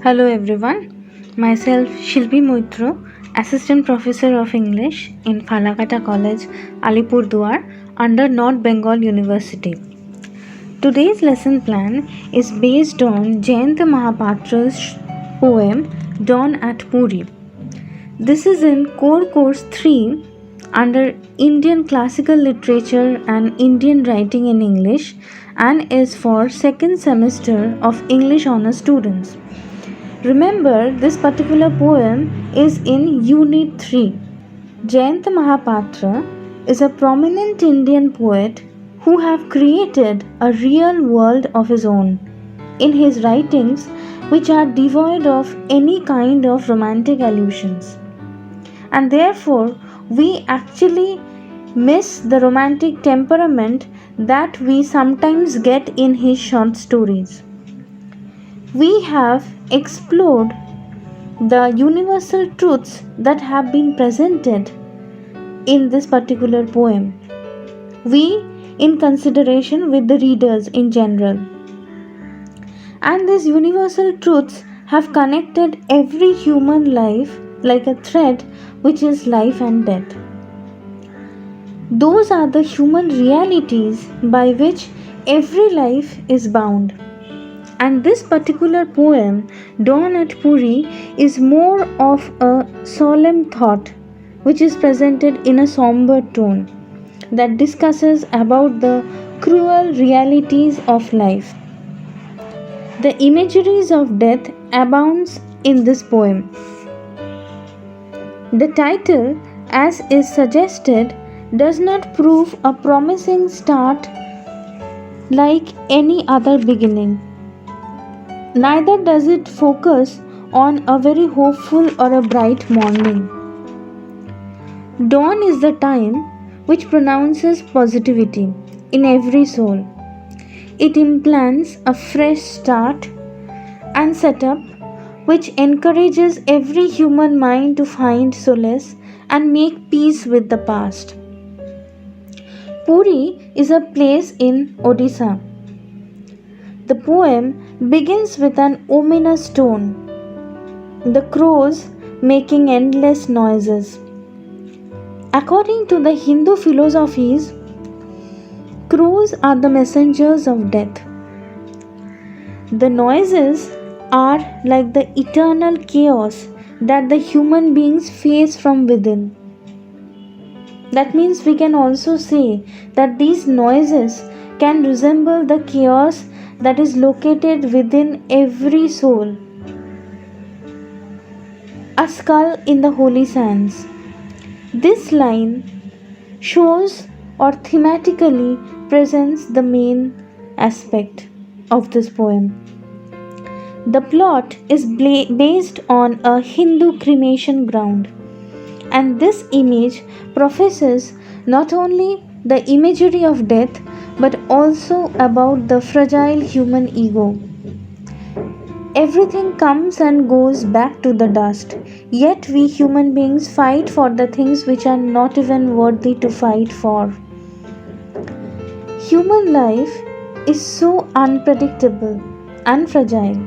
Hello everyone, myself Shilpi Moitro, Assistant Professor of English in Falakata College, Alipurduar under North Bengal University. Today's lesson plan is based on Jayanta Mahapatra's poem Dawn at Puri. This is in Core Course 3 under Indian Classical Literature and Indian Writing in English and is for second semester of English Honours students. Remember, this particular poem is in Unit 3. Jayanta Mahapatra is a prominent Indian poet who have created a real world of his own in his writings, which are devoid of any kind of romantic allusions. And therefore, we actually miss the romantic temperament that we sometimes get in his short stories. We have explored the universal truths that have been presented in this particular poem. We, in consideration with the readers in general. And these universal truths have connected every human life like a thread, which is life and death. Those are the human realities by which every life is bound. And this particular poem, Dawn at Puri, is more of a solemn thought which is presented in a somber tone that discusses about the cruel realities of life. The imageries of death abounds in this poem. The title, as is suggested, does not prove a promising start like any other beginning. Neither does it focus on a very hopeful or a bright morning. Dawn is the time which pronounces positivity in every soul. It implants a fresh start and setup which encourages every human mind to find solace and make peace with the past. Puri is a place in Odisha. The poem begins with an ominous tone, the crows making endless noises. According to the Hindu philosophies, crows are the messengers of death. The noises are like the eternal chaos that the human beings face from within. That means we can also say that these noises can resemble the chaos that is located within every soul. A skull in the holy sands. This line shows or thematically presents the main aspect of this poem. The plot is based on a Hindu cremation ground, and this image professes not only the imagery of death but also about the fragile human ego. Everything comes and goes back to the dust, yet we human beings fight for the things which are not even worthy to fight for. Human life is so unpredictable and fragile,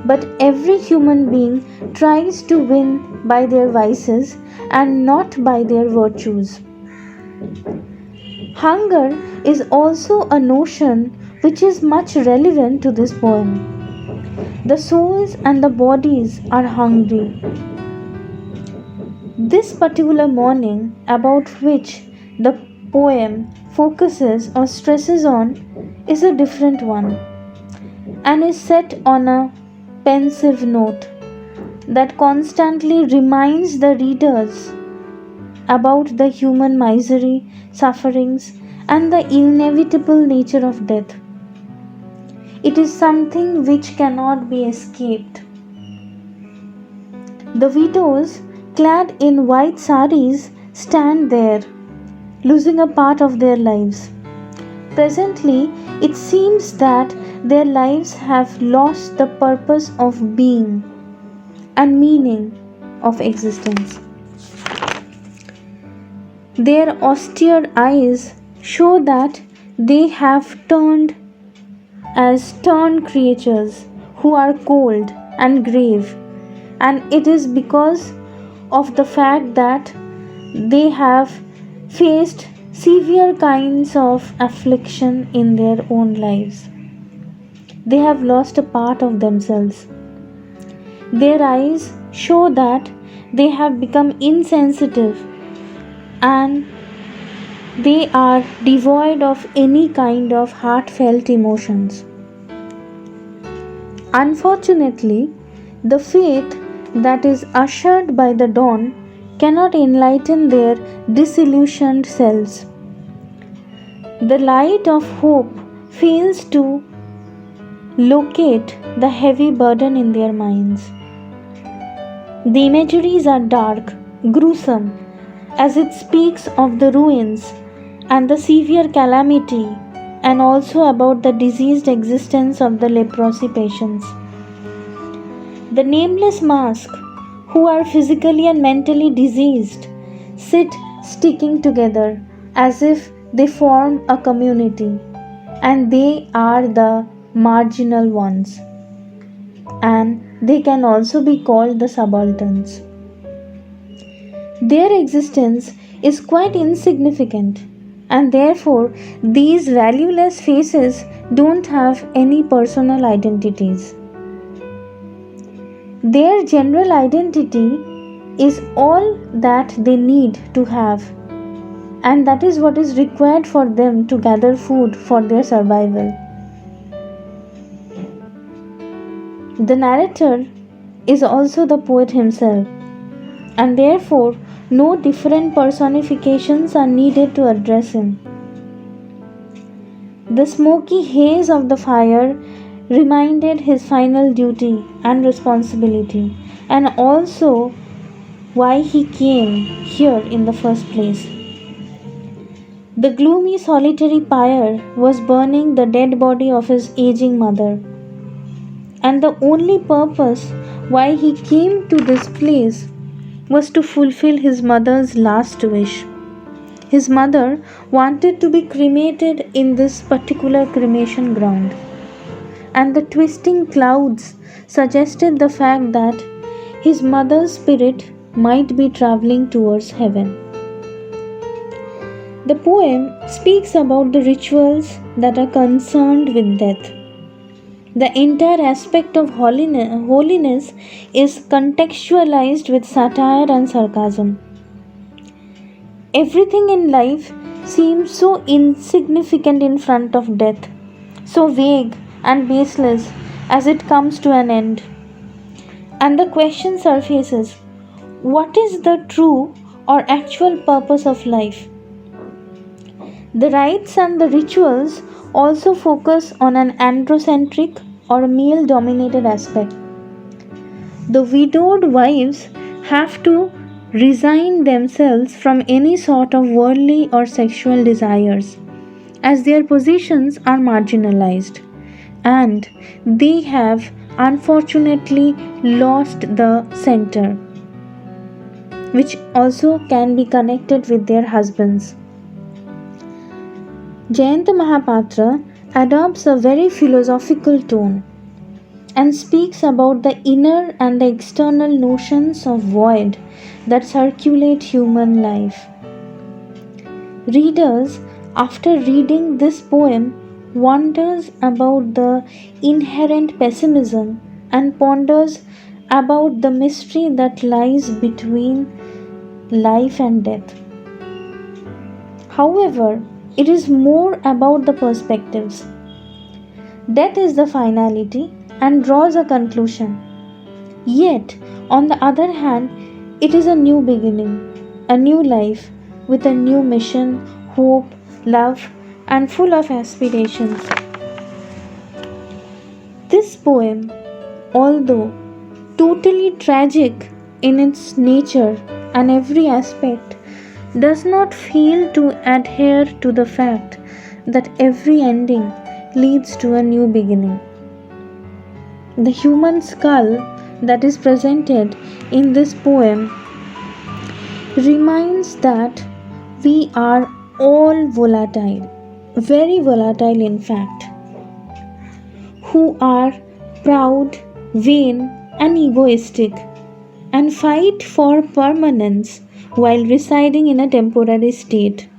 but every human being tries to win by their vices and not by their virtues. Hunger is also a notion which is much relevant to this poem. The souls and the bodies are hungry. This particular morning, about which the poem focuses or stresses on, is a different one and is set on a pensive note that constantly reminds the readers about the human misery, sufferings, and the inevitable nature of death. It is something which cannot be escaped. The widows, clad in white saris, stand there, losing a part of their lives. Presently, it seems that their lives have lost the purpose of being and meaning of existence. Their austere eyes show that they have turned as stern creatures who are cold and grave, and it is because of the fact that they have faced severe kinds of affliction in their own lives. They have lost a part of themselves. Their eyes show that they have become insensitive and they are devoid of any kind of heartfelt emotions. Unfortunately, the faith that is ushered by the dawn cannot enlighten their disillusioned selves. The light of hope fails to locate the heavy burden in their minds. The imageries are dark, gruesome, as it speaks of the ruins and the severe calamity, and also about the diseased existence of the leprosy patients. The nameless mask, who are physically and mentally diseased, sit sticking together as if they form a community, and they are the marginal ones, and they can also be called the subalterns. Their existence is quite insignificant, and therefore these valueless faces don't have any personal identities. Their general identity is all that they need to have, and that is what is required for them to gather food for their survival. The narrator is also the poet himself, and therefore no different personifications are needed to address him. The smoky haze of the fire reminded his final duty and responsibility, and also why he came here in the first place. The gloomy solitary pyre was burning the dead body of his aging mother, and the only purpose why he came to this place was to fulfill his mother's last wish. His mother wanted to be cremated in this particular cremation ground, and the twisting clouds suggested the fact that his mother's spirit might be traveling towards heaven. The poem speaks about the rituals that are concerned with death. The entire aspect of holiness is contextualized with satire and sarcasm. Everything in life seems so insignificant in front of death, so vague and baseless as it comes to an end. And the question surfaces, what is the true or actual purpose of life? The rites and the rituals also focus on an androcentric or male dominated aspect. The widowed wives have to resign themselves from any sort of worldly or sexual desires, as their positions are marginalized, and they have unfortunately lost the center, which also can be connected with their husbands. Jayanta Mahapatra adopts a very philosophical tone and speaks about the inner and the external notions of void that circulate human life. Readers, after reading this poem, wonders about the inherent pessimism and ponders about the mystery that lies between life and death. However, it is more about the perspectives. Death is the finality and draws a conclusion. Yet, on the other hand, it is a new beginning, a new life with a new mission, hope, love, and full of aspirations. This poem, although totally tragic in its nature and every aspect, does not fail to adhere to the fact that every ending leads to a new beginning. The human skull that is presented in this poem reminds that we are all volatile, very volatile in fact, who are proud, vain, and egoistic and fight for permanence while residing in a temporary state.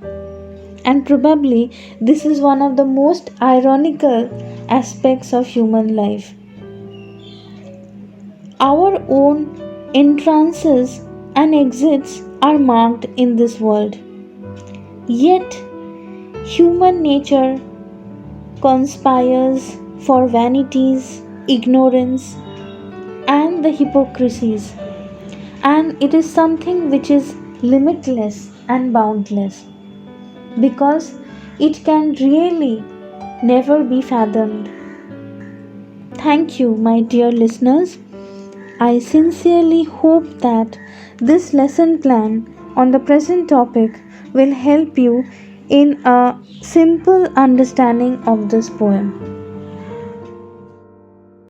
And probably this is one of the most ironical aspects of human life. Our own entrances and exits are marked in this world. Yet, human nature conspires for vanities, ignorance, and the hypocrisies. And it is something which is limitless and boundless because it can really never be fathomed. Thank you, my dear listeners. I sincerely hope that this lesson plan on the present topic will help you in a simple understanding of this poem.